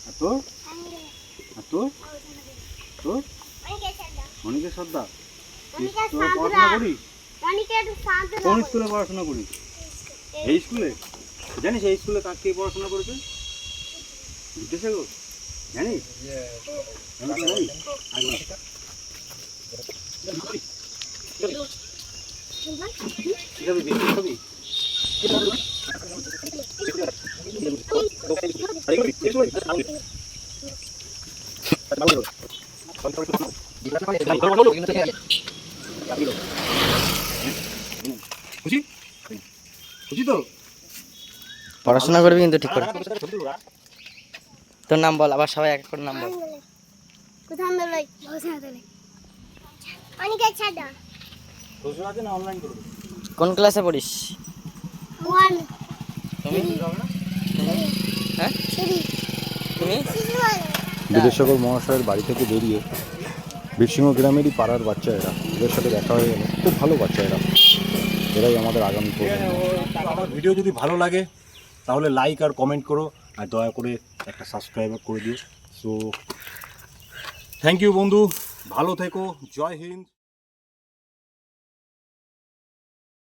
আর তোর আর তোর তোর অনেকের শ্রদ্ধা। তোরা পড়াশোনা করি কোন স্কুলে পড়াশোনা করি? এই স্কুলে জানিস? এই স্কুলে কে পড়াশোনা করেছে? বিদ্যাসাগর জানিস? খুশি খুশি তো? পড়াশোনা করবি কিন্তু ঠিক করে। তোর নাম বল, আবার সবাই এক করে নাম বল। কোন ক্লাসে পড়িস? তুমি? হ্যাঁ তুমি? বিদ্যাসাগর মহাশয়ের বাড়ি থেকে বেরিয়ে বীরসিংহ গ্রামেরই পাড়ার বাচ্চা এরা, এদের সাথে দেখা হয়ে গেল। খুব ভালো বাচ্চা এরাই আমাদের আগামী প্রজন্ম। আমার ভিডিও যদি ভালো লাগে তাহলে লাইক আর কমেন্ট করো, আর দয়া করে একটা সাবস্ক্রাইব করে দিও। সো থ্যাংক ইউ বন্ধু, ভালো থেকো, জয় হিন্দ।